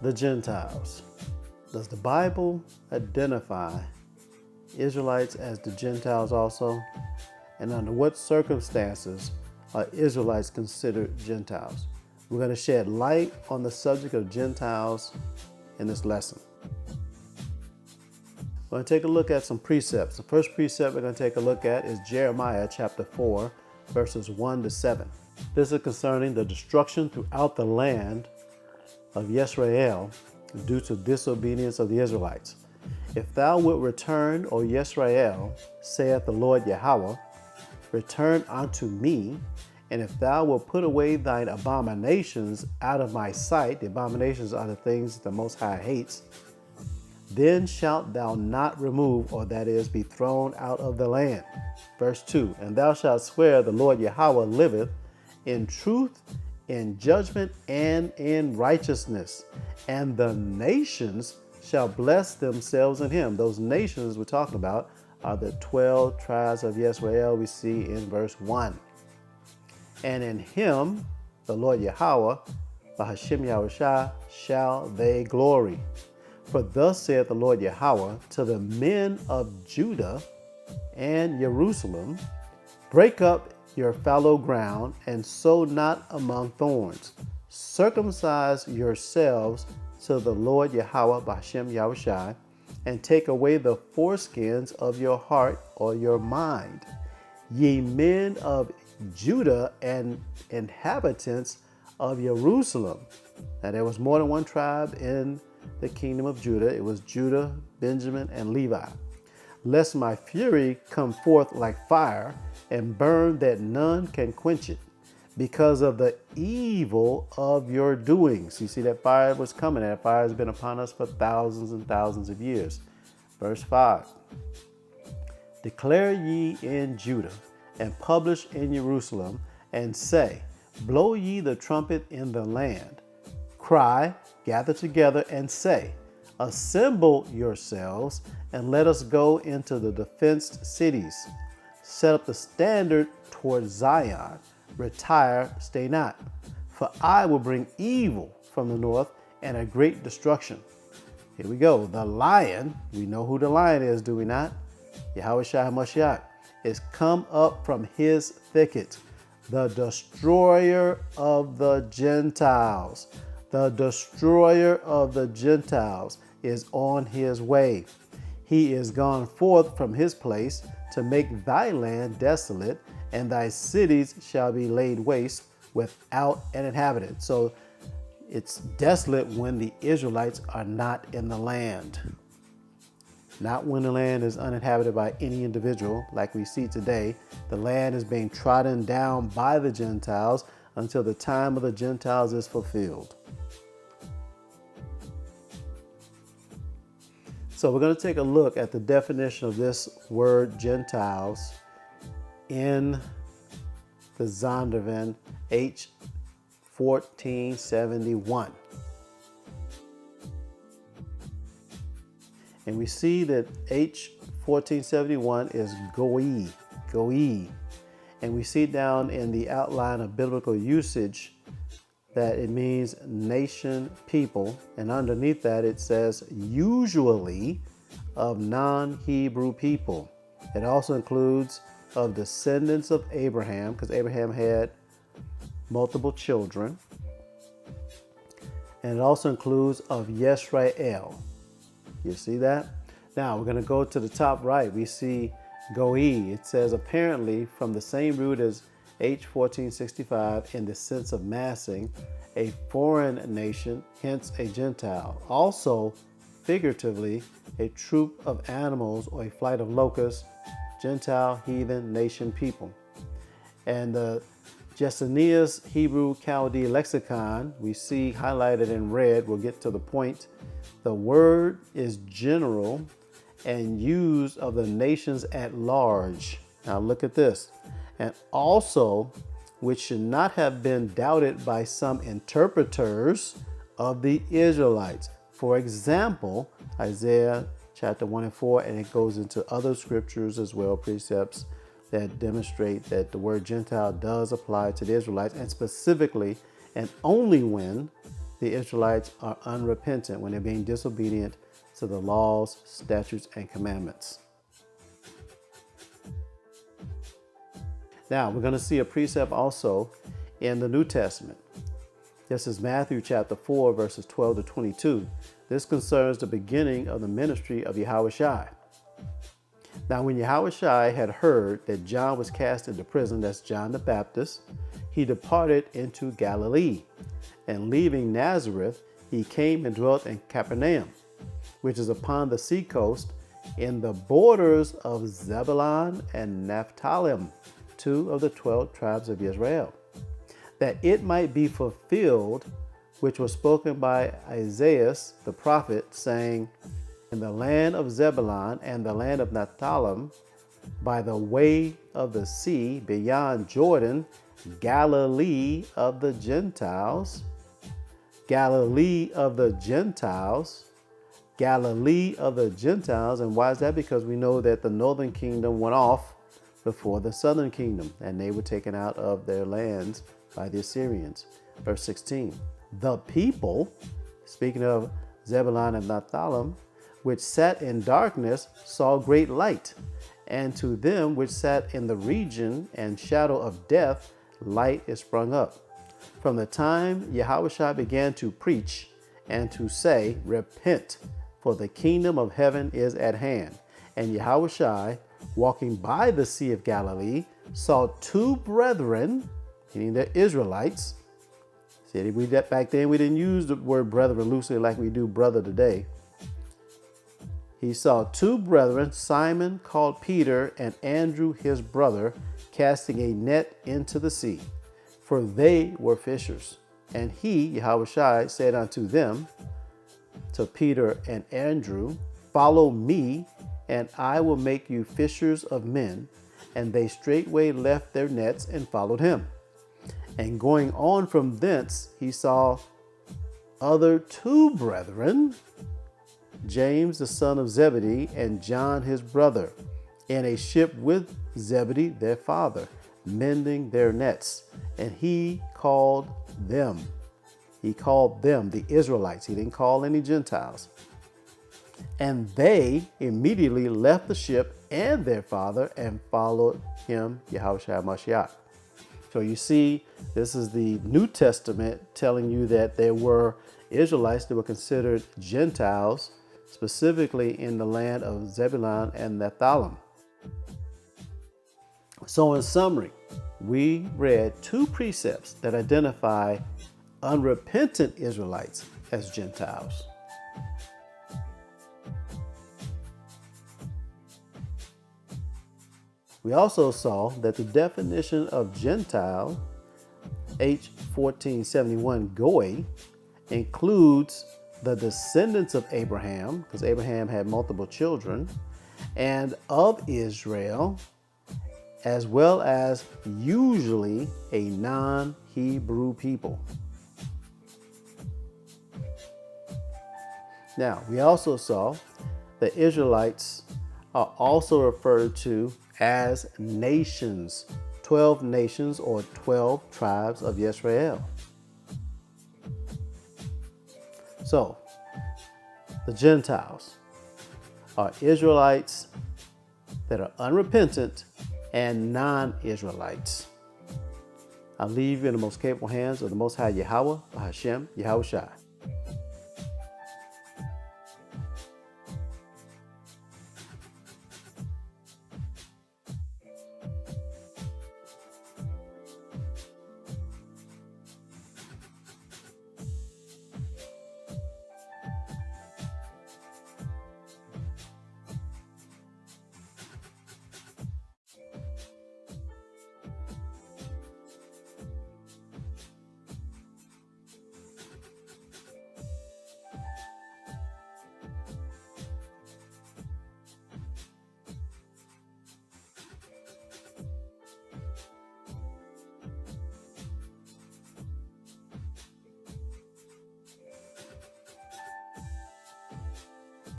The Gentiles. Does the Bible identify Israelites as the Gentiles also? And under what circumstances are Israelites considered Gentiles? We're going to shed light on the subject of Gentiles in this lesson. We're going to take a look at some precepts. The first precept we're going to take a look at is Jeremiah chapter 4, verses 1 to 7. This is concerning the destruction throughout the land of Yisrael due to disobedience of the Israelites. If thou wilt return, O Yisrael, saith the Lord Yahweh, return unto me, and if thou wilt put away thine abominations out of my sight, the abominations are the things the Most High hates, then shalt thou not remove, or that is, be thrown out of the land. Verse 2, and thou shalt swear the Lord Yahweh liveth in truth, in judgment, and in righteousness, and the nations shall bless themselves in him. Those nations we're talking about are the 12 tribes of Yisrael we see in verse 1. And in him, the Lord Yahweh, Bahashem Yahushua, shall they glory. For thus saith the Lord Yahweh to the men of Judah and Jerusalem, break up your fallow ground and sow not among thorns. Circumcise yourselves to the Lord Yahweh B'Hashem Yahushai, and take away the foreskins of your heart or your mind. Ye men of Judah and inhabitants of Jerusalem. Now there was more than one tribe in the kingdom of Judah. It was Judah, Benjamin, and Levi. Lest my fury come forth like fire and burn that none can quench it, because of the evil of your doings. You see, that fire was coming. That fire has been upon us for thousands and thousands of years. Verse 5. Declare ye in Judah, and publish in Jerusalem, and say, blow ye the trumpet in the land. Cry, gather together, and say, assemble yourselves, and let us go into the defenced cities. Set up the standard toward Zion. Retire, stay not. For I will bring evil from the north and a great destruction. Here we go. The lion, we know who the lion is, do we not? Yahushua HaMashiach is come up from his thicket. The destroyer of the Gentiles. The destroyer of the Gentiles is on his way. He is gone forth from his place to make thy land desolate, and thy cities shall be laid waste without an inhabitant. So it's desolate when the Israelites are not in the land. Not when the land is uninhabited by any individual, like we see today. The land is being trodden down by the Gentiles until the time of the Gentiles is fulfilled. So we're going to take a look at the definition of this word Gentiles in the Zondervan H 1471. And we see that H 1471 is go'i. And we see down in the outline of biblical usage that it means nation, people, and underneath that it says usually of non-Hebrew people. It also includes of descendants of Abraham, because Abraham had multiple children. And it also includes of Yisrael. You see that? Now we're going to go to the top right. We see go'i. It says apparently from the same root as H 1465 in the sense of massing, a foreign nation, hence a Gentile. Also, figuratively, a troop of animals or a flight of locusts, Gentile, heathen, nation, people. And the Jessenia's Hebrew Chaldee lexicon, we see highlighted in red, we'll get to the point. The word is general and used of the nations at large. Now look at this. And also, which should not have been doubted by some interpreters of the Israelites. For example, Isaiah chapter 1 and 4, and it goes into other scriptures as well, precepts that demonstrate that the word Gentile does apply to the Israelites, and specifically and only when the Israelites are unrepentant when they're being disobedient to the laws, statutes, and commandments. Now, we're going to see a precept also in the New Testament. This is Matthew chapter 4, verses 12 to 22. This concerns the beginning of the ministry of Yahushua. Now, when Yahushua had heard that John was cast into prison, that's John the Baptist, he departed into Galilee. And leaving Nazareth, he came and dwelt in Capernaum, which is upon the seacoast, in the borders of Zebulun and Naphtali, 2 of the 12 tribes of Israel, that it might be fulfilled, which was spoken by Isaiah the prophet, saying, in the land of Zebulun and the land of Naphtali, by the way of the sea, beyond Jordan, Galilee of the Gentiles, Galilee of the Gentiles, Galilee of the Gentiles. And why is that? Because we know that the northern kingdom went off before the southern kingdom, and they were taken out of their lands by the Assyrians. Verse 16, the people, speaking of Zebulun and Naphtali, which sat in darkness, saw great light. And to them which sat in the region and shadow of death, light is sprung up. From the time Yahushua began to preach and to say, repent, for the kingdom of heaven is at hand. And Yahushua, walking by the Sea of Galilee, saw two brethren, meaning the Israelites. See, back then we didn't use the word brethren loosely like we do brother today. He saw two brethren, Simon called Peter and Andrew his brother, casting a net into the sea, for they were fishers. And he, Yahushua, said unto them, to Peter and Andrew, follow me, and I will make you fishers of men. And they straightway left their nets and followed him. And going on from thence, he saw other two brethren, James the son of Zebedee and John his brother, in a ship with Zebedee their father, mending their nets. And he called them. He called them the Israelites. He didn't call any Gentiles. And they immediately left the ship and their father and followed him, Yahushua Mashiach. So you see, this is the New Testament telling you that there were Israelites that were considered Gentiles, specifically in the land of Zebulun and Naphtali. So in summary, we read two precepts that identify unrepentant Israelites as Gentiles. We also saw that the definition of Gentile, H 1471 Goy, includes the descendants of Abraham, because Abraham had multiple children, and of Israel, as well as usually a non-Hebrew people. Now, we also saw the Israelites are also referred to as nations, 12 nations or 12 tribes of Yisrael. So, the Gentiles are Israelites that are unrepentant and non-Israelites. I leave you in the most capable hands of the Most High Yahweh, Hashem, Yahushua.